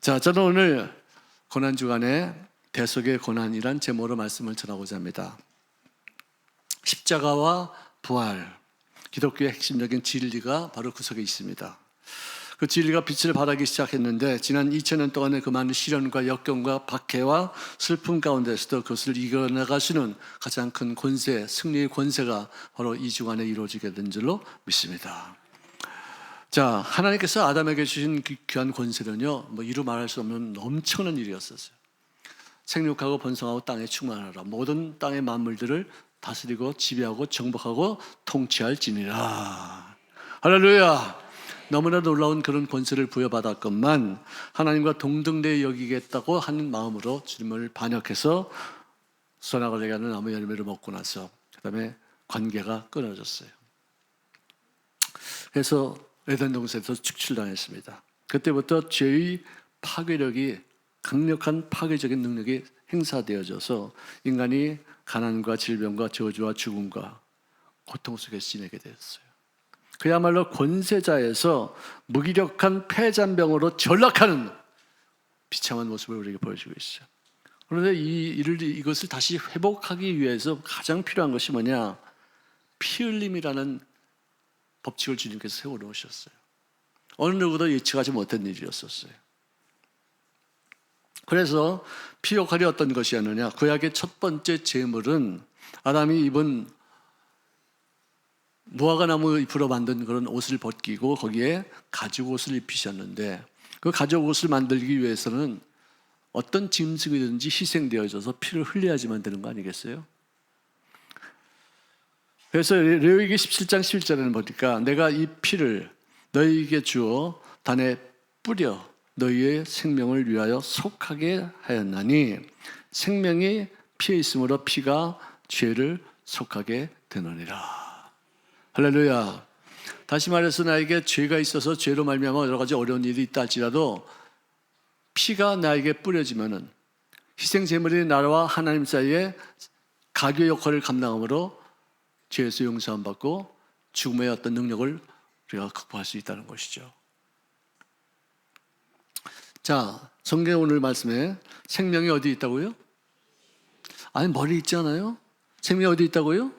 자, 저는 오늘 고난주간에 대속의 고난이란 제목으로 말씀을 전하고자 합니다. 십자가와 부활, 기독교의 핵심적인 진리가 바로 그 속에 있습니다. 그 진리가 빛을 발하기 시작했는데 지난 2000년 동안의 그 많은 시련과 역경과 박해와 슬픔 가운데서도 그것을 이겨나가시는 가장 큰 권세, 승리의 권세가 바로 이 주간에 이루어지게 된 줄로 믿습니다. 자, 하나님께서 아담에게 주신 그 귀한 권세는요, 이루 말할 수 없는 엄청난 일이었었어요. 생육하고 번성하고 땅에 충만하라. 모든 땅의 만물들을 다스리고 지배하고 정복하고 통치할지니라. 할렐루야. 너무나 놀라운 그런 권세를 부여받았건만 하나님과 동등되이 여기겠다고 하는 마음으로 주님을 반역해서 선악을 알게 하는 나무 열매를 먹고 나서 그 다음에 관계가 끊어졌어요. 그래서 에덴 동산에서 축출당했습니다. 그때부터 죄의 파괴력이, 강력한 파괴적인 능력이 행사되어져서 인간이 가난과 질병과 저주와 죽음과 고통 속에 지내게 되었어요. 그야말로 권세자에서 무기력한 폐잔병으로 전락하는 비참한 모습을 우리에게 보여주고 있어요. 그런데 이것을 다시 회복하기 위해서 가장 필요한 것이 뭐냐? 피 흘림이라는 법칙을 주님께서 세워놓으셨어요. 어느 누구도 예측하지 못한 일이었었어요. 그래서 피 역할이 어떤 것이었느냐? 구약의 첫 번째 제물은 아담이 입은 무화과나무 잎으로 만든 그런 옷을 벗기고 거기에 가죽 옷을 입히셨는데 그 가죽 옷을 만들기 위해서는 어떤 짐승이든지 희생되어져서 피를 흘려야지만 되는 거 아니겠어요? 그래서 레위기 17장 11절에는 보니까 내가 이 피를 너희에게 주어 단에 뿌려 너희의 생명을 위하여 속하게 하였나니 생명이 피에 있으므로 피가 죄를 속하게 되느니라. 할렐루야. 다시 말해서 나에게 죄가 있어서 죄로 말미암아 여러 가지 어려운 일이 있다 할지라도 피가 나에게 뿌려지면은 희생제물이 나와 하나님 사이에 가교 역할을 감당함으로 죄에서 용서함 받고 죽음의 어떤 능력을 우리가 극복할 수 있다는 것이죠. 자, 성경 오늘 말씀에 생명이 어디 있다고요? 아니, 머리 있잖아요. 생명이 어디 있다고요?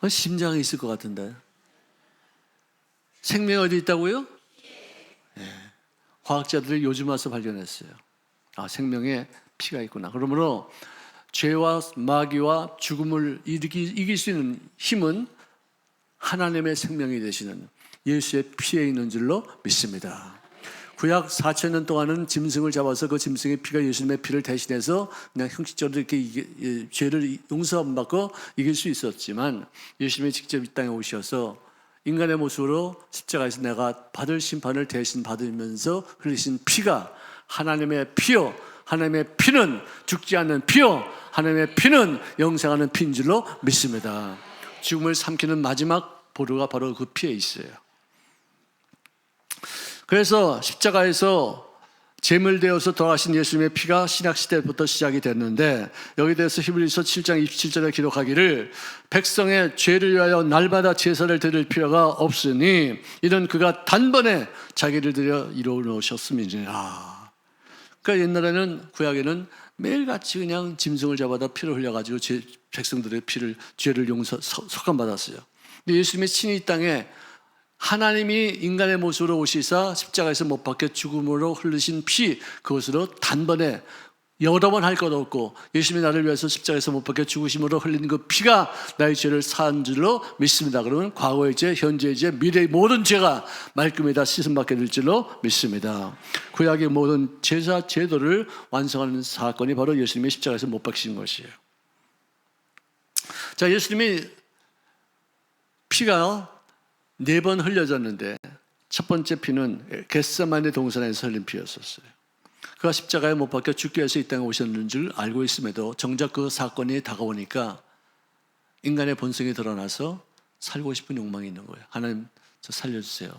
심장에 있을 것 같은데. 생명이 어디 있다고요? 네. 과학자들이 요즘 와서 발견했어요. 생명에 피가 있구나. 그러므로 죄와 마귀와 죽음을 이길 수 있는 힘은 하나님의 생명이 되시는 예수의 피에 있는 줄로 믿습니다. 구약 4,000년 동안은 짐승을 잡아서 그 짐승의 피가 예수님의 피를 대신해서 그냥 형식적으로 이렇게 죄를 용서함 받고 이길 수 있었지만 예수님이 직접 이 땅에 오셔서 인간의 모습으로 십자가에서 내가 받을 심판을 대신 받으면서 흘리신 피가 하나님의 피요, 하나님의 피는 죽지 않는 피요, 하나님의 피는 영생하는 피인 줄로 믿습니다. 죽음을 삼키는 마지막 보루가 바로 그 피에 있어요. 그래서 십자가에서 제물되어서 돌아가신 예수님의 피가 신약시대부터 시작이 됐는데 여기에 대해서 히브리서 7장 27절에 기록하기를 백성의 죄를 위하여 날마다 제사를 드릴 필요가 없으니 이는 그가 단번에 자기를 들여 이루어 놓으셨음이니라. 그러니까 옛날에는 구약에는 매일같이 그냥 짐승을 잡아다 피를 흘려가지고 백성들의 죄를 속함받았어요. 근데 예수님이 친히 이 땅에 하나님이 인간의 모습으로 오시사 십자가에서 못 박혀 죽음으로 흘리신 피, 그것으로 단번에 여러 번 할 것 없고 예수님이 나를 위해서 십자가에서 못 박혀 죽으심으로 흘린 그 피가 나의 죄를 사한 줄로 믿습니다. 그러면 과거의 죄, 현재의 죄, 미래의 모든 죄가 말끔히 다 씻음받게 될 줄로 믿습니다. 구약의 모든 제사 제도를 완성하는 사건이 바로 예수님의 십자가에서 못 박히신 것이에요. 자, 예수님이 피가 4번 흘려졌는데 첫 번째 피는 겟세마네 동산에서 흘린 피였었어요. 그가 십자가에 못 박혀 죽기 위해서 이 땅에 오셨는 줄 알고 있음에도 정작 그 사건이 다가오니까 인간의 본성이 드러나서 살고 싶은 욕망이 있는 거예요. 하나님, 저 살려주세요.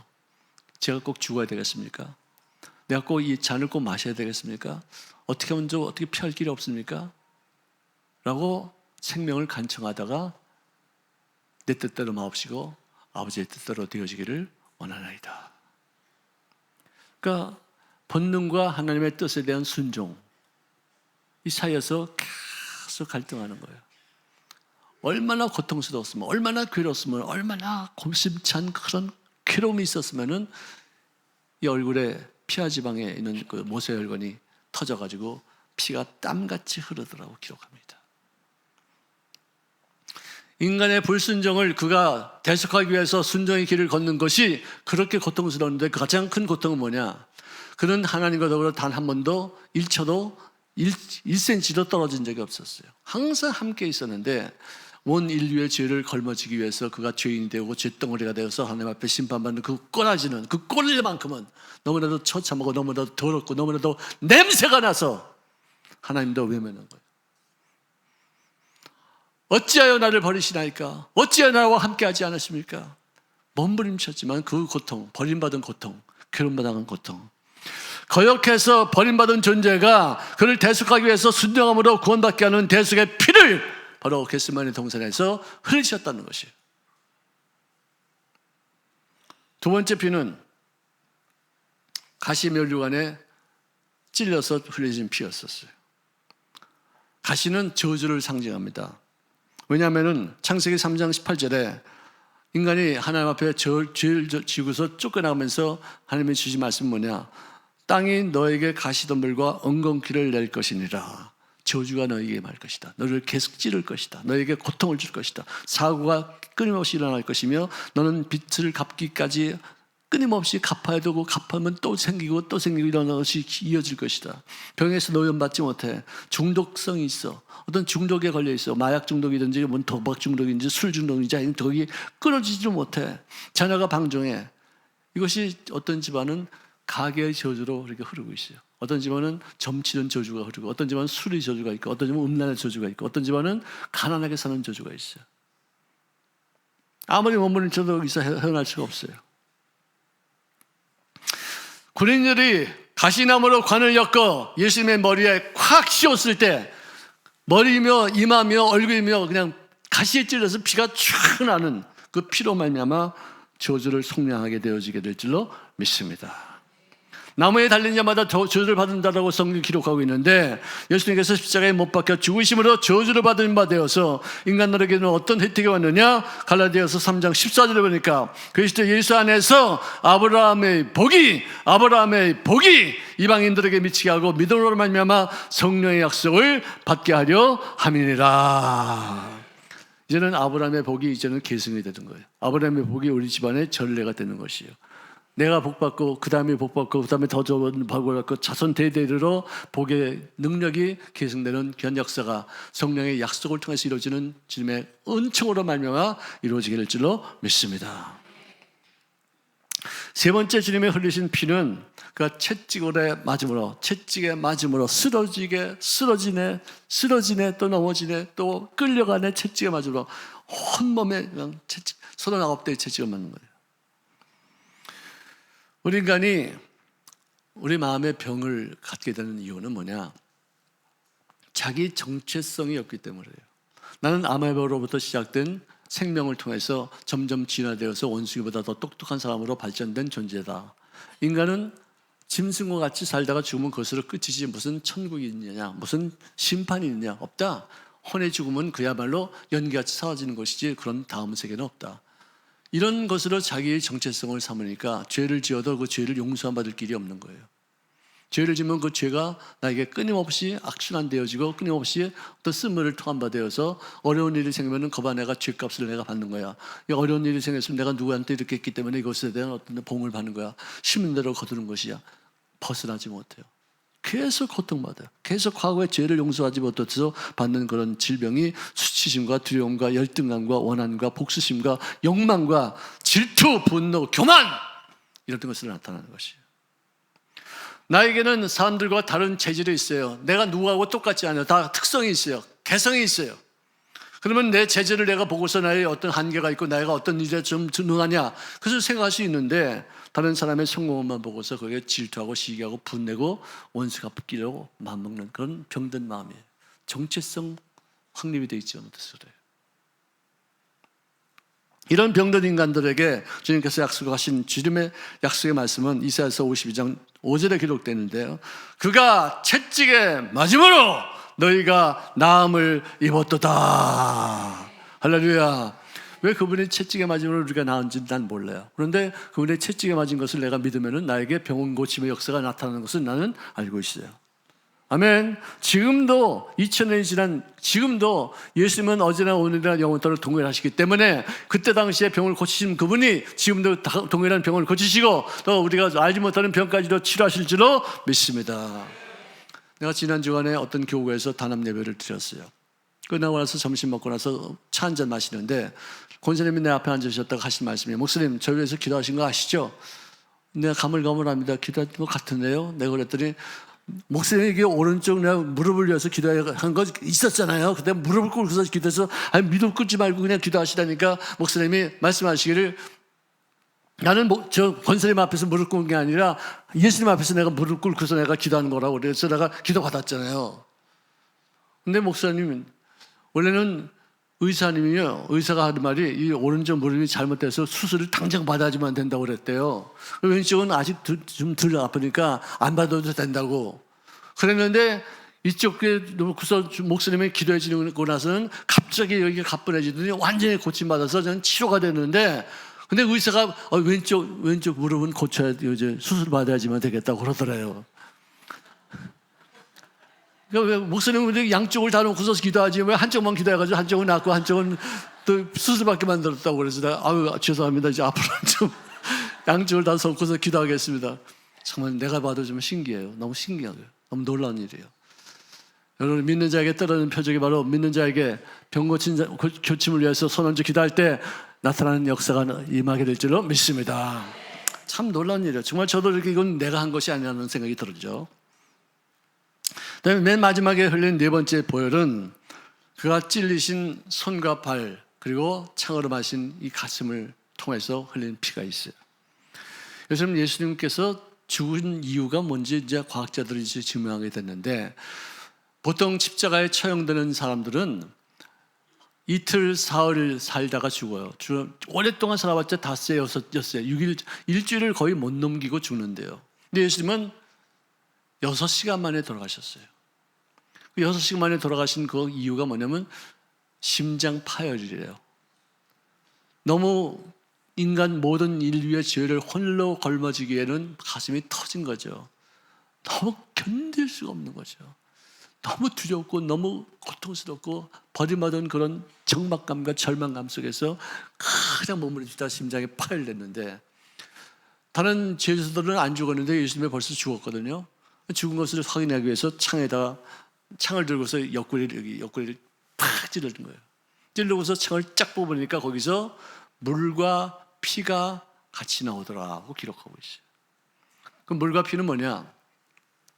제가 꼭 죽어야 되겠습니까? 내가 꼭 이 잔을 꼭 마셔야 되겠습니까? 어떻게 하면 어떻게 피할 길이 없습니까? 라고 생명을 간청하다가 내 뜻대로 마옵시고 아버지의 뜻대로 되어지기를 원하나이다. 그러니까 본능과 하나님의 뜻에 대한 순종, 이 사이에서 계속 갈등하는 거예요. 얼마나 고통스러웠으면, 얼마나 괴로웠으면, 얼마나 곰심찬 그런 괴로움이 있었으면은 이 얼굴에 피하 지방에 있는 그 모세혈관이 터져가지고 피가 땀같이 흐르더라고 기록합니다. 인간의 불순종을 그가 대속하기 위해서 순종의 길을 걷는 것이 그렇게 고통스러운데 그 가장 큰 고통은 뭐냐? 그는 하나님과 더불어 단 한 번도 1초도 1cm도 떨어진 적이 없었어요. 항상 함께 있었는데 온 인류의 죄를 걸머지기 위해서 그가 죄인이 되고 죄덩어리가 되어서 하나님 앞에 심판받는 그 꼬라지는 그 꼴릴만큼은 너무나도 처참하고 너무나도 더럽고 너무나도 냄새가 나서 하나님도 외면한 거예요. 어찌하여 나를 버리시나이까? 어찌하여 나와 함께하지 않으십니까? 몸부림쳤지만 그 고통, 버림받은 고통, 괴롭힘받은 고통, 거역해서 버림받은 존재가 그를 대속하기 위해서 순종함으로 구원받게 하는 대속의 피를 바로 겟세마네 동산에서 흘리셨다는 것이에요. 두 번째 피는 가시 면류관에 찔려서 흘려진 피였었어요. 가시는 저주를 상징합니다. 왜냐하면 창세기 3장 18절에 인간이 하나님 앞에 죄를 지고서 쫓겨나가면서 하나님이 주신 말씀은 뭐냐? 땅이 너에게 가시덤불과 엉겅퀴를 낼 것이니라. 저주가 너에게 말 것이다. 너를 계속 찌를 것이다. 너에게 고통을 줄 것이다. 사고가 끊임없이 일어날 것이며 너는 빚을 갚기까지 끊임없이 갚아야 되고 갚으면 또 생기고 또 생기고 이런 것이 이어질 것이다. 병에서 노염받지 못해. 중독성이 있어. 어떤 중독에 걸려 있어. 마약 중독이든지 뭐 도박 중독인지 술 중독인지 아니면 거기 끊어지지 못해. 자녀가 방종해. 이것이 어떤 집안은 가계의 저주로 이렇게 흐르고 있어요. 어떤 집안은 점치는 저주가 흐르고, 어떤 집안은 술의 저주가 있고, 어떤 집안은 음란의 저주가 있고, 어떤 집안은 가난하게 사는 저주가 있어요. 아무리 몸부림쳐도 여기서 헤어날 수가 없어요. 군인들이 가시나무로 관을 엮어 예수님의 머리에 콱 씌웠을 때 머리며 이마며 얼굴이며 그냥 가시에 찔려서 피가 쫙 나는 그 피로 말미암아 저주를 속량하게 되어지게 될 줄로 믿습니다. 나무에 달린 자마다 저주를 받는다라고 성경이 기록하고 있는데 예수님께서 십자가에 못 박혀 죽으심으로 저주를 받은 바 되어서 인간들에게는 어떤 혜택이 왔느냐? 갈라디아서 3장 14절에 보니까 그리스도 예수 안에서 아브라함의 복이 이방인들에게 미치게 하고 믿음으로 말미암아 성령의 약속을 받게 하려 함이니라. 이제는 아브라함의 복이 이제는 계승이 되는 거예요. 아브라함의 복이 우리 집안의 전례가 되는 것이에요. 내가 복받고 그 다음에 복받고 그 다음에 더 좋은 복을 받고 자손 대대로 복의 능력이 계승되는 귀한 역사가 성령의 약속을 통해서 이루어지는 주님의 은총으로 말미암아 이루어지게 될 줄로 믿습니다. 세 번째 주님의 흘리신 피는 그 채찍에 맞음으로 쓰러지네 또 넘어지네 또 끌려가네 채찍에 맞음으로 온몸에 그냥 39대의 채찍을 맞는 거예요. 우리 인간이 우리 마음의 병을 갖게 되는 이유는 뭐냐? 자기 정체성이 없기 때문이에요. 나는 아마에로부터 시작된 생명을 통해서 점점 진화되어서 원숭이보다 더 똑똑한 사람으로 발전된 존재다. 인간은 짐승과 같이 살다가 죽으면 그것으로 끝이지 무슨 천국이 있느냐, 무슨 심판이 있느냐, 없다. 혼의 죽음은 그야말로 연기같이 사라지는 것이지 그런 다음 세계는 없다. 이런 것으로 자기의 정체성을 삼으니까 죄를 지어도 그 죄를 용서함 받을 길이 없는 거예요. 죄를 지면 그 죄가 나에게 끊임없이 악순환되어지고 끊임없이 어떤 쓴물을 통한 바 되어서 어려운 일이 생기면 거봐 내가 죄값을 내가 받는 거야. 어려운 일이 생겼으면 내가 누구한테 이렇게 했기 때문에 이것에 대한 어떤 봉을 받는 거야. 심은 대로 거두는 것이야. 벗어나지 못해요. 계속 고통받아요. 계속 과거의 죄를 용서하지 못해서 받는 그런 질병이 수치심과 두려움과 열등감과 원한과 복수심과 욕망과 질투, 분노, 교만 이런 것으로 나타나는 것이에요. 나에게는 사람들과 다른 재질이 있어요. 내가 누구하고 똑같지 않아요. 다 특성이 있어요. 개성이 있어요. 그러면 내 재질을 내가 보고서 나의 어떤 한계가 있고 내가 어떤 일에 좀 능하냐 그것을 생각할 수 있는데 다른 사람의 성공만 보고서 거기에 질투하고 시기하고 분내고 원수가 붙기려고 마음먹는 그런 병든 마음이에요. 정체성 확립이 되어 있지 못해서 그래요. 이런 병든 인간들에게 주님께서 약속하신 주님의 약속의 말씀은 이사야서 52장 5절에 기록되는데요. 그가 채찍에 맞음으로 너희가 나음을 입었도다. 할렐루야. 왜 그분이 채찍에 맞음으로 우리가 나은지 난 몰라요. 그런데 그분의 채찍에 맞은 것을 내가 믿으면 나에게 병원 고침의 역사가 나타나는 것을 나는 알고 있어요. 아멘. 지금도 2000년이 지난 지금도 예수님은 어제나 오늘이나 영원토록 동일하시기 때문에 그때 당시에 병을 고치신 그분이 지금도 동일한 병을 고치시고 또 우리가 알지 못하는 병까지도 치료하실 줄로 믿습니다. 내가 지난 주간에 어떤 교회에서 단합 예배를 드렸어요. 끝나고 나서 점심 먹고 나서 차 한잔 마시는데 권사님이 내 앞에 앉으셨다가 하신 말씀이 목사님 저희 위해서 기도하신 거 아시죠? 내가 가물가물합니다. 기도한 것 같은데요. 내가 그랬더니 목사님에게 오른쪽 내가 무릎을 위해서 기도한 거 있었잖아요. 그때 무릎을 꿇고서 기도해서 아니 무릎 꿇지 말고 그냥 기도하시다니까 목사님이 말씀하시기를 나는 저 권사님 앞에서 무릎 꿇는 게 아니라 예수님 앞에서 내가 무릎 꿇고서 내가 기도하는 거라고 그래서 내가 기도 받았잖아요. 근데 목사님은 원래는 의사님이요. 의사가 하는 말이 이 오른쪽 무릎이 잘못돼서 수술을 당장 받아야지만 된다고 그랬대요. 왼쪽은 아직 좀 덜 아프니까 안 받아도 된다고. 그랬는데 이쪽에 놓고서 목사님이 기도해 주고 나서는 갑자기 여기가 가뿐해지더니 완전히 고침받아서 저는 치료가 됐는데 근데 의사가 왼쪽 무릎은 고쳐야 이제 수술 받아야지만 되겠다고 그러더래요. 왜 목사님은 양쪽을 다 놓고서 기도하지 왜 한쪽만 기도해가지고 한쪽은 낫고 한쪽은 또 수술받게 만들었다고 그래서 내가 아유 죄송합니다. 이제 앞으로는 좀 양쪽을 다 놓고서 기도하겠습니다. 정말 내가 봐도 좀 신기해요. 너무 신기하고요. 너무 놀라운 일이에요. 여러분 믿는 자에게 떨어지는 표적이 바로 믿는 자에게 병 고친 교침을 위해서 손 얹어 기도할 때 나타나는 역사가 임하게 될 줄로 믿습니다. 참 놀라운 일이에요. 정말 저도 이렇게 이건 내가 한 것이 아니라는 생각이 들었죠. 그다음에 맨 마지막에 흘린 네 번째 보혈은 그가 찔리신 손과 발 그리고 창으로 마신 이 가슴을 통해서 흘린 피가 있어요. 요즘 예수님께서 죽은 이유가 뭔지 이제 과학자들이 이제 증명하게 됐는데 보통 십자가에 처형되는 사람들은 이틀, 사흘 살다가 죽어요. 오랫동안 살아봤자 닷새, 여섯새, 6일, 일주일을 거의 못 넘기고 죽는데요. 근데 예수님은 6시간 만에 돌아가셨어요. 6시간 만에 돌아가신 그 이유가 뭐냐면 심장 파열이래요. 너무 인간 모든 인류의 죄를 홀로 걸머지기에는 가슴이 터진 거죠. 너무 견딜 수가 없는 거죠. 너무 두렵고 너무 고통스럽고 버림받은 그런 적막감과 절망감 속에서 가장 몸부림치다 심장이 파열됐는데 다른 죄수들은 안 죽었는데 예수님이 벌써 죽었거든요. 죽은 것을 확인하기 위해서 창을 들고서 옆구리를 팍 찌르는 거예요. 찌르고서 창을 쫙 뽑으니까 거기서 물과 피가 같이 나오더라고 기록하고 있어요. 그 물과 피는 뭐냐?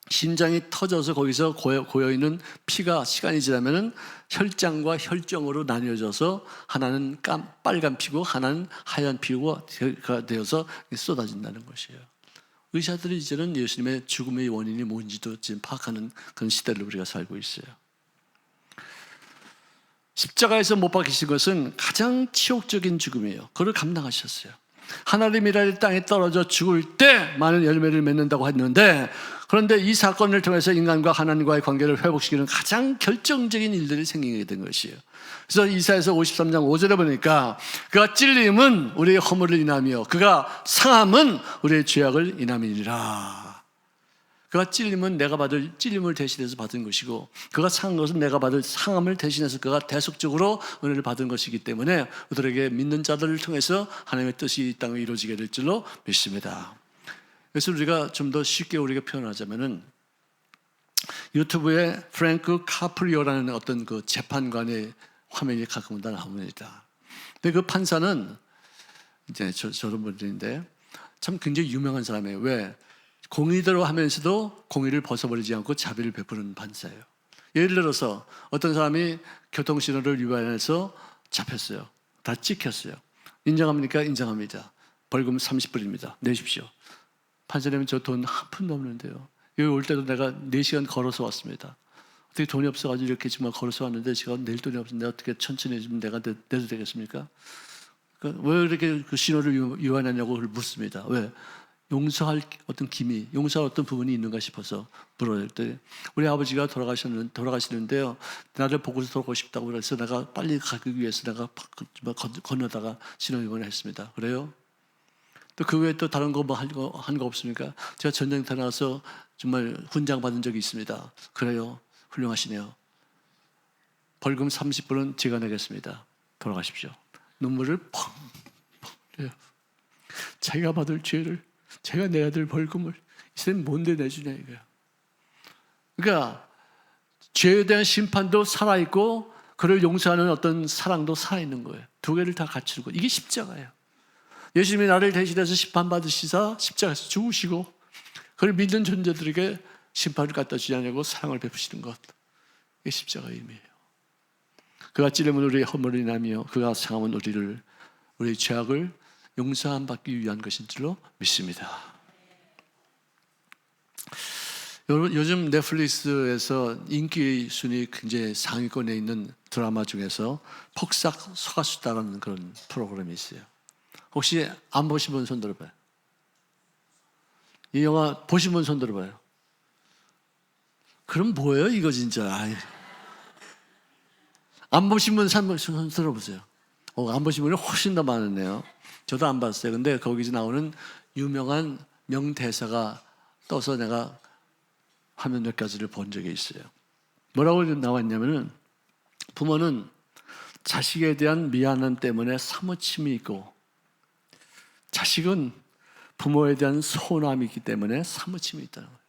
심장이 터져서 거기서 고여있는 피가 시간이 지나면 혈장과 혈정으로 나뉘어져서 하나는 빨간 피고 하나는 하얀 피가 되어서 쏟아진다는 것이에요. 의사들이 이제는 예수님의 죽음의 원인이 뭔지도 지금 파악하는 그런 시대를 우리가 살고 있어요. 십자가에서 못 박히신 것은 가장 치욕적인 죽음이에요. 그걸 감당하셨어요. 하나님이라는 땅에 떨어져 죽을 때 많은 열매를 맺는다고 했는데 그런데 이 사건을 통해서 인간과 하나님과의 관계를 회복시키는 가장 결정적인 일들이 생기게 된 것이에요. 그래서 이사야서 53장 5절에 보니까 그가 찔림은 우리의 허물을 인하며 그가 상함은 우리의 죄악을 인함이니라. 그가 찔림은 내가 받을 찔림을 대신해서 받은 것이고 그가 상한 것은 내가 받을 상함을 대신해서 그가 대속적으로 은혜를 받은 것이기 때문에 그들에게 믿는 자들을 통해서 하나님의 뜻이 이 땅에 이루어지게 될 줄로 믿습니다. 그래서 우리가 좀 더 쉽게 우리가 표현하자면은 유튜브에 프랭크 카프리오라는 어떤 그 재판관의 화면이 가끔 나옵니다. 근데 그 판사는 이제 저런 분들인데 참 굉장히 유명한 사람이에요. 왜? 공의대로 하면서도 공의를 벗어버리지 않고 자비를 베푸는 판사예요. 예를 들어서 어떤 사람이 교통신호를 위반해서 잡혔어요. 다 찍혔어요. 인정합니까? 인정합니다. 벌금 30불입니다. 내십시오. 판사님은 저 돈 한 푼도 없는데요. 여기 올 때도 내가 4시간 걸어서 왔습니다. 어떻게 돈이 없어가지고 이렇게 정말 걸어서 왔는데 제가 낼 돈이 없는데 어떻게 천천히 해주면 내가 내도 되겠습니까? 그러니까 왜 이렇게 그 신호를 위반하냐고 묻습니다. 왜? 용서할 어떤 기미, 용서할 어떤 부분이 있는가 싶어서 물어볼 때 우리 아버지가 돌아가시는데요. 나를 보고서 돌아가고 싶다고 그래서 내가 빨리 가기 위해서 내가 건너다가 신혼여행을 했습니다. 그래요? 또 그 외에 또 다른 거 뭐 한 거 없습니까? 제가 전쟁터 나가서 정말 훈장 받은 적이 있습니다. 그래요? 훌륭하시네요. 벌금 30불은 제가 내겠습니다. 돌아가십시오. 눈물을 펑펑 흘려요. 자기가 받을 죄를, 제가 내야 될 벌금을 이 사람이 뭔데 내주냐 이거야. 그러니까 죄에 대한 심판도 살아있고 그를 용서하는 어떤 사랑도 살아있는 거예요. 두 개를 다 갖추는 거예요. 이게 십자가예요. 예수님이 나를 대신해서 심판받으시사 십자가에서 죽으시고 그를 믿는 존재들에게 심판을 갖다 주지 않냐고 사랑을 베푸시는 것. 이게 십자가의 의미예요. 그가 찔림은 우리의 허물을 인하며 그가 상함은 우리의 죄악을 용서함 받기 위한 것인 줄로 믿습니다. 요즘 넷플릭스에서 인기 순위 굉장히 상위권에 있는 드라마 중에서 폭삭 소가수다라는 그런 프로그램이 있어요. 혹시 안 보신 분 손 들어봐요. 이 영화 보신 분 손 들어봐요. 그럼 뭐예요 이거 진짜. 안 보신 분 손 들어보세요. 안 보신 분이 훨씬 더 많으네요. 저도 안 봤어요. 근데 거기서 나오는 유명한 명대사가 떠서 내가 화면 몇 가지를 본 적이 있어요. 뭐라고 나왔냐면은 부모는 자식에 대한 미안함 때문에 사무침이 있고 자식은 부모에 대한 서운함이 있기 때문에 사무침이 있다는 거예요.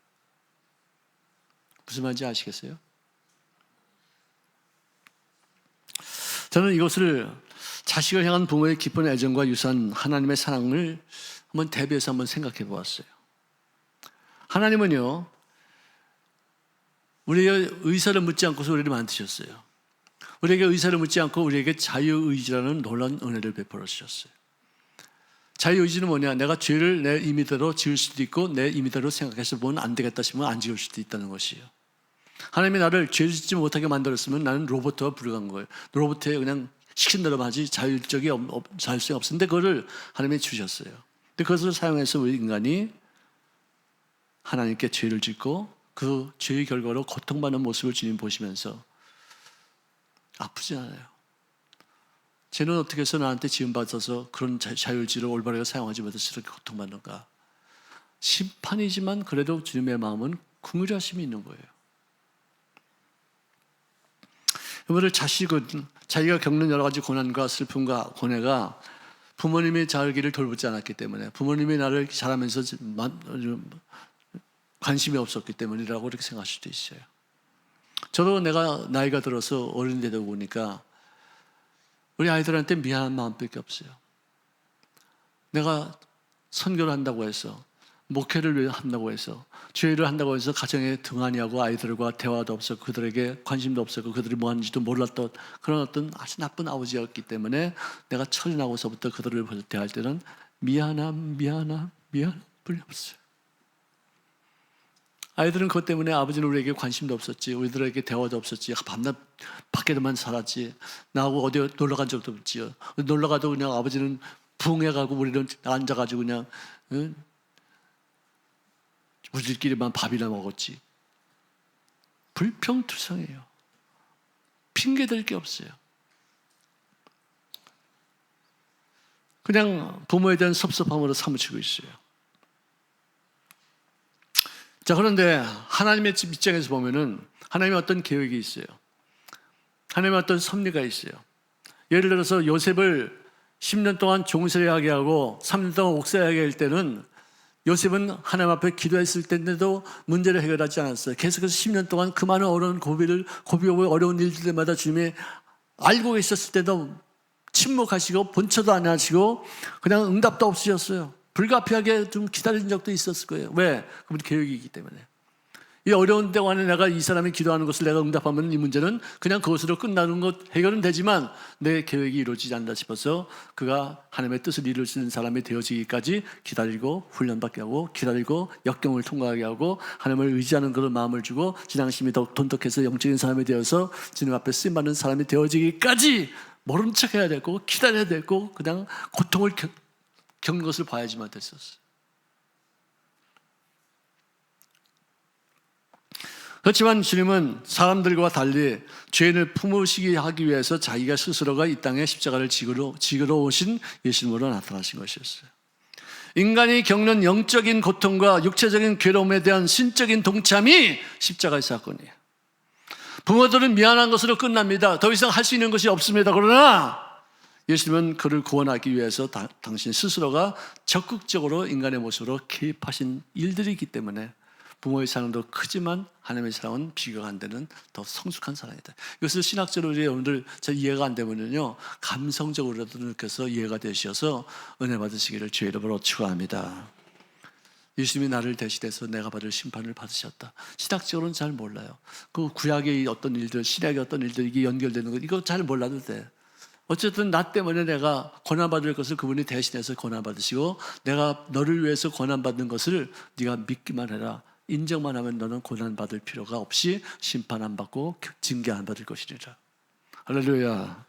무슨 말인지 아시겠어요? 저는 이것을 자식을 향한 부모의 깊은 애정과 유사한 하나님의 사랑을 한번 대비해서 한번 생각해 보았어요. 하나님은요, 우리의 의사를 묻지 않고서 우리를 만드셨어요. 우리에게 의사를 묻지 않고 우리에게 자유의지라는 놀라운 은혜를 베풀어 주셨어요. 자유의지는 뭐냐? 내가 죄를 내 임의대로 지을 수도 있고 내 임의대로 생각해서 보면 안 되겠다 싶으면 안 지을 수도 있다는 것이에요. 하나님이 나를 죄 짓지 못하게 만들었으면 나는 로봇과 불과한 거예요. 로봇에 그냥 시킨 대로 하지 자율성이 없었는데 그거를 하나님이 주셨어요. 근데 그것을 사용해서 우리 인간이 하나님께 죄를 짓고 그 죄의 결과로 고통받는 모습을 주님 보시면서 아프지 않아요. 쟤는 어떻게 해서 나한테 지음받아서 그런 자율지를 올바르게 사용하지 못해서 이렇게 고통받는가. 심판이지만 그래도 주님의 마음은 긍휼하심이 있는 거예요. 여러분들 자식은 자기가 겪는 여러 가지 고난과 슬픔과 고뇌가 부모님이 자기를 돌보지 않았기 때문에 부모님이 나를 자라면서 관심이 없었기 때문이라고 이렇게 생각할 수도 있어요. 저도 내가 나이가 들어서 어른이 되다 보니까 우리 아이들한테 미안한 마음밖에 없어요. 내가 선교를 한다고 해서 목회를 한다고 해서 죄를 한다고 해서 가정에 등한히 하고 아이들과 대화도 없었고 그들에게 관심도 없었고 그들이 뭐 하는지도 몰랐던 그런 어떤 아주 나쁜 아버지였기 때문에 내가 철이 나고서부터 그들을 대할 때는 미안함 뿐이 없어요. 아이들은 그것 때문에 아버지는 우리에게 관심도 없었지, 우리들에게 대화도 없었지, 밤낮 밖에만 살았지, 나하고 어디 놀러 간 적도 없지요. 놀러 가도 그냥 아버지는 부흥해가고 우리는 앉아가지고 그냥 우리들끼리만 밥이나 먹었지. 불평투성해요. 핑계댈 게 없어요. 그냥 부모에 대한 섭섭함으로 사무치고 있어요. 자, 그런데 하나님의 입장에서 보면은 하나님의 어떤 계획이 있어요. 하나님의 어떤 섭리가 있어요. 예를 들어서 요셉을 10년 동안 종살이하게 하고 3년 동안 옥살이하게 할 때는 요셉은 하나님 앞에 기도했을 때인데도 문제를 해결하지 않았어요. 계속해서 10년 동안 그 많은 어려운 고비고 어려운 일들마다 주님이 알고 있었을 때도 침묵하시고 본처도 안 하시고 그냥 응답도 없으셨어요. 불가피하게 좀 기다린 적도 있었을 거예요. 왜? 그분 계획이 있기 때문에. 이 어려운 동안에 내가 이 사람이 기도하는 것을 내가 응답하면 이 문제는 그냥 그것으로 끝나는 것 해결은 되지만 내 계획이 이루어지지 않다 싶어서 그가 하나님의 뜻을 이룰 수 있는 사람이 되어지기까지 기다리고 훈련받게 하고 기다리고 역경을 통과하게 하고 하나님을 의지하는 그런 마음을 주고 신앙심이 더 돈독해서 영적인 사람이 되어서 주님 앞에 쓰임받는 사람이 되어지기까지 모른 척해야 되고 기다려야 되고 그냥 고통을 겪는 것을 봐야지만 됐었어요. 그렇지만 주님은 사람들과 달리 죄인을 품으시게 하기 위해서 자기가 스스로가 이 땅에 십자가를 지으러 오신 예수님으로 나타나신 것이었어요. 인간이 겪는 영적인 고통과 육체적인 괴로움에 대한 신적인 동참이 십자가의 사건이에요. 부모들은 미안한 것으로 끝납니다. 더 이상 할 수 있는 것이 없습니다. 그러나 예수님은 그를 구원하기 위해서 당신 스스로가 적극적으로 인간의 모습으로 개입하신 일들이 있기 때문에 부모의 사랑도 크지만 하나님의 사랑은 비교가 안 되는 더 성숙한 사랑이다. 이것을 신학적으로 여러분들 잘 이해가 안 되면요, 감성적으로도 느껴서 이해가 되셔서 은혜 받으시기를 주의 이름으로 축원합니다. 예수님이 나를 대신해서 내가 받을 심판을 받으셨다. 신학적으로는 잘 몰라요. 그 구약의 어떤 일들, 신약의 어떤 일들, 이게 연결되는 것, 이거 잘 몰라도 돼. 어쨌든 나 때문에 내가 고난받을 것을 그분이 대신해서 고난받으시고, 내가 너를 위해서 고난받는 것을 네가 믿기만 해라, 인정만 하면 너는 고난받을 필요가 없이 심판 안 받고 징계 안 받을 것이리라. 할렐루야.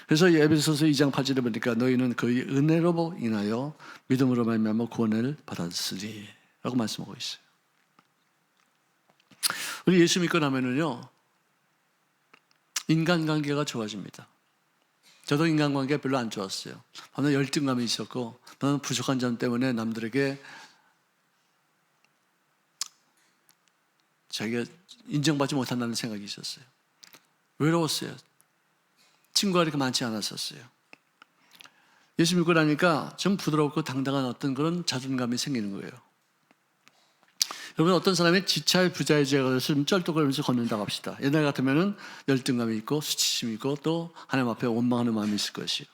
그래서 에베소서 2장 8절에 보니까 너희는 그의 은혜로 인하여 믿음으로 말미암아 구원을 받았으리 라고 말씀하고 있어요. 우리 예수 믿고 나면은요, 인간관계가 좋아집니다. 저도 인간관계가 별로 안 좋았어요. 저는 열등감이 있었고, 저는 부족한 점 때문에 남들에게 자기가 인정받지 못한다는 생각이 있었어요. 외로웠어요. 친구가 이렇게 많지 않았었어요. 예수 믿고 나니까 좀 부드럽고 당당한 어떤 그런 자존감이 생기는 거예요. 여러분, 어떤 사람이 지차의 부자의 죄가 돼서 좀 쩔뚝거리면서 걷는다고 합시다. 옛날 같으면은 열등감이 있고 수치심이 있고 또 하나님 앞에 원망하는 마음이 있을 것이에요.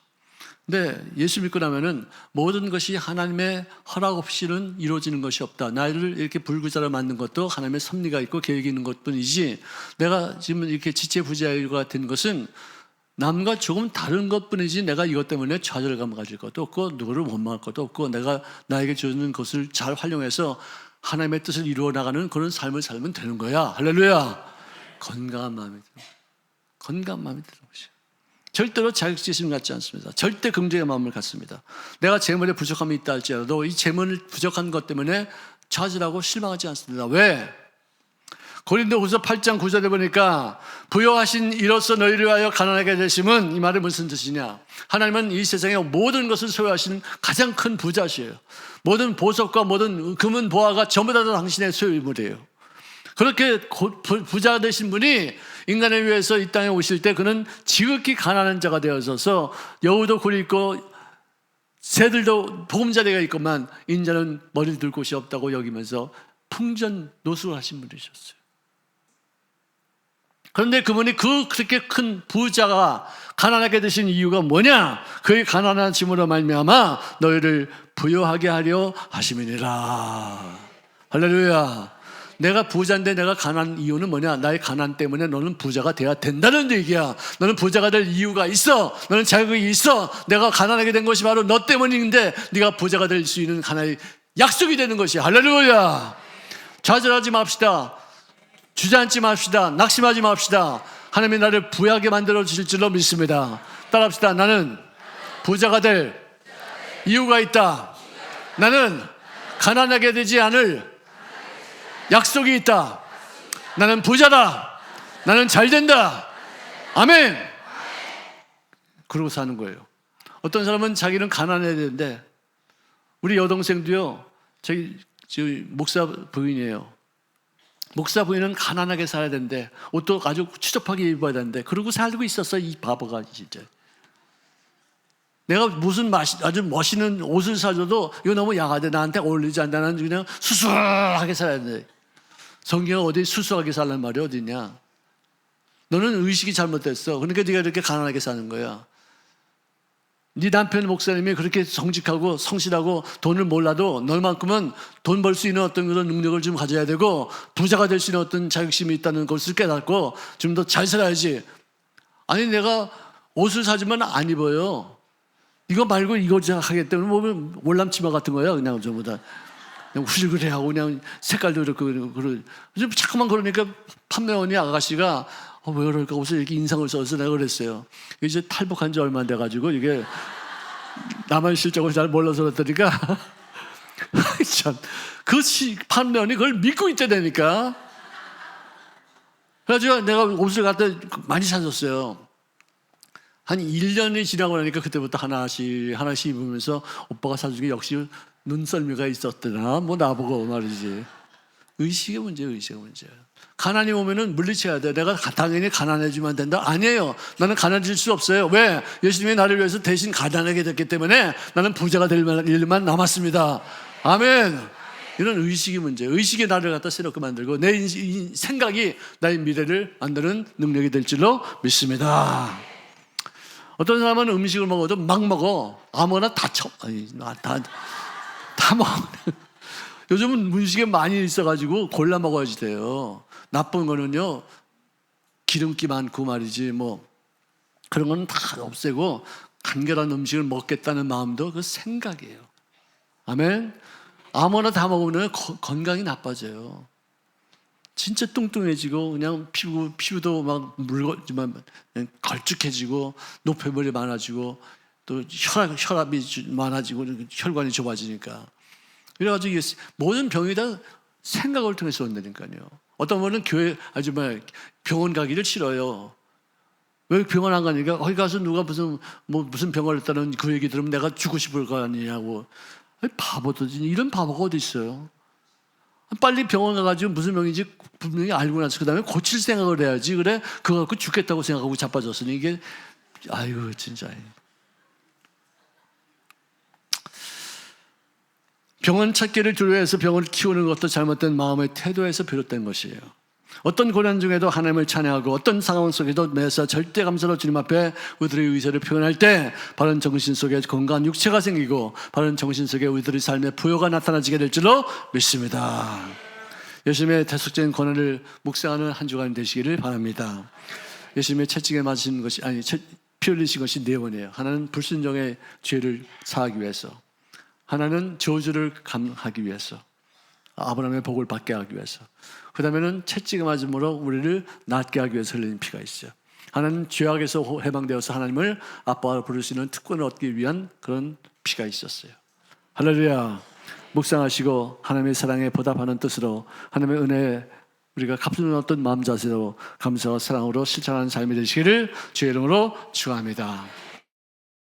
근데 예수 믿고 나면은 모든 것이 하나님의 허락 없이는 이루어지는 것이 없다. 나를 이렇게 불구자로 만든 것도 하나님의 섭리가 있고 계획이 있는 것뿐이지, 내가 지금 이렇게 지체부자가 된 것은 남과 조금 다른 것뿐이지 내가 이것 때문에 좌절감 가질 것도 없고 누구를 원망할 것도 없고, 내가 나에게 주는 것을 잘 활용해서 하나님의 뜻을 이루어 나가는 그런 삶을 살면 되는 거야. 할렐루야. 건강한 마음이 들어. 건강한 마음이 드는 것이에요. 절대로 자격지심 갖지 않습니다. 절대 긍정의 마음을 갖습니다. 내가 재물에 부족함이 있다 할지라도 이 재물 부족한 것 때문에 좌절하고 실망하지 않습니다. 왜? 고린도후서 8장 9절에 보니까 부여하신 이로써 너희를 위하여 가난하게 되심은, 이 말이 무슨 뜻이냐? 하나님은 이 세상의 모든 것을 소유하신 가장 큰 부자시에요. 모든 보석과 모든 금은 보화가 전부 다 당신의 소유물이에요. 그렇게 부자 되신 분이 인간을 위해서 이 땅에 오실 때 그는 지극히 가난한 자가 되어서 여우도 굴이 있고 새들도 보금자리가 있건만 인자는 머리를 둘 곳이 없다고 여기면서 풍전노수를 하신 분이셨어요. 그런데 그분이 그렇게 큰 부자가 가난하게 되신 이유가 뭐냐? 그의 가난하심으로 말미암아 너희를 부유하게 하려 하심이니라. 할렐루야. 내가 부자인데 내가 가난한 이유는 뭐냐? 나의 가난 때문에 너는 부자가 돼야 된다는 얘기야. 너는 부자가 될 이유가 있어. 너는 자격이 있어. 내가 가난하게 된 것이 바로 너 때문인데 네가 부자가 될 수 있는 하나의 약속이 되는 것이야. 할렐루야. 좌절하지 맙시다. 주저앉지 맙시다. 낙심하지 맙시다. 하나님이 나를 부유하게 만들어 주실 줄로 믿습니다. 따라합시다. 나는 부자가 될 이유가 있다. 나는 가난하게 되지 않을 약속이 있다. 나는 부자다. 나는 잘 된다. 아멘. 그러고 사는 거예요. 어떤 사람은 자기는 가난해야 되는데, 우리 여동생도요, 저희 목사 부인이에요. 목사 부인은 가난하게 살아야 되는데 옷도 아주 추접하게 입어야 되는데 그러고 살고 있었어. 이 바보가 진짜. 내가 무슨 아주 멋있는 옷을 사줘도 이거 너무 야하대, 나한테 어울리지 않다, 나는 그냥 수수하게 살아야 돼. 성경은 어디 수수하게 살란 말이 어디냐? 너는 의식이 잘못됐어. 그러니까 네가 이렇게 가난하게 사는 거야. 네 남편 목사님이 그렇게 성직하고 성실하고 돈을 몰라도 너만큼은 돈 벌 수 있는 어떤 그런 능력을 좀 가져야 되고, 부자가 될 수 있는 어떤 자격심이 있다는 것을 깨닫고 좀 더 잘 살아야지. 아니, 내가 옷을 사주면 안 입어요. 이거 말고 이거 하겠다. 뭐 월남치마 같은 거야. 그냥 전부 다 그냥 후질그레하고 그냥 색깔도 그렇고 자꾸만 그러니까 판매원이 아가씨가 왜 그럴까? 옷을 이렇게 인상을 써서 내가 그랬어요. 이제 탈북한 지 얼마 안 돼가지고 이게 남의 실적을 잘 몰라서 그랬더니까 참, 그 판매원이 그걸 믿고 있다니까. 그래가지고 내가 옷을 갖다 많이 사줬어요. 한 1년이 지나고 나니까 그때부터 하나씩 입으면서 오빠가 사준 게 역시 눈썰미가 있었더나 뭐 나보고 말이지. 의식의 문제예요. 가난이 오면은 물리쳐야 돼. 내가 당연히 가난해지면 된다? 아니에요. 나는 가난해질 수 없어요. 왜? 예수님이 나를 위해서 대신 가난하게 됐기 때문에 나는 부자가 될 일만 남았습니다. 아멘. 이런 의식의 문제예요. 의식이 나를 갖다 새롭게 만들고 내 생각이 나의 미래를 만드는 능력이 될 줄로 믿습니다. 어떤 사람은 음식을 먹어도 막 먹어. 아무거나 다 먹어. 요즘은 음식에 많이 있어가지고 골라 먹어야지 돼요. 나쁜 거는요, 기름기 많고 말이지, 뭐, 그런 건 다 없애고, 간결한 음식을 먹겠다는 마음도 그 생각이에요. 아멘? 아무나 다 먹으면 건강이 나빠져요. 진짜 뚱뚱해지고, 그냥 피부도 막 물거지만 걸쭉해지고, 노폐물이 많아지고, 또 혈압이 많아지고, 혈관이 좁아지니까. 그래가지고 모든 병이 다 생각을 통해서 온다니까요. 어떤 분은 병원 가기를 싫어요. 왜 병원 안 가니까 거기 가서 누가 무슨 병을 했다는 그 얘기 들으면 내가 죽고 싶을 거 아니냐고. 바보들이 이런 바보가 어디 있어요? 빨리 병원 가가지고 무슨 병인지 분명히 알고 나서 그 다음에 고칠 생각을 해야지. 그래 그거 갖고 죽겠다고 생각하고 자빠졌으니 이게 아이고 진짜. 병원 찾기를 두려워해서 병을 키우는 것도 잘못된 마음의 태도에서 비롯된 것이에요. 어떤 고난 중에도 하나님을 찬양하고 어떤 상황 속에도 매사 절대 감사로 주님 앞에 우리들의 의사를 표현할 때 바른 정신 속에 건강한 육체가 생기고 바른 정신 속에 우리들의 삶의 부요가 나타나지게 될 줄로 믿습니다. 예수님의 대속적인 권한을 묵상하는 한 주간 되시기를 바랍니다. 예수님의 채찍에 맞으신 것이 피 흘리신 것이 네 번이에요. 하나는 불순종의 죄를 사하기 위해서, 하나는 저주를 감하기 위해서, 아브라함의 복을 받게 하기 위해서, 그 다음에는 채찍에 맞음으로 우리를 낫게 하기 위해서 흘린 피가 있어요. 하나는 죄악에서 해방되어서 하나님을 아빠로 부를 수 있는 특권을 얻기 위한 그런 피가 있었어요. 할렐루야. 묵상하시고 하나님의 사랑에 보답하는 뜻으로 하나님의 은혜에 우리가 갚는 어떤 마음 자세로 감사와 사랑으로 실천하는 삶이 되시기를 주의 이름으로 축원합니다.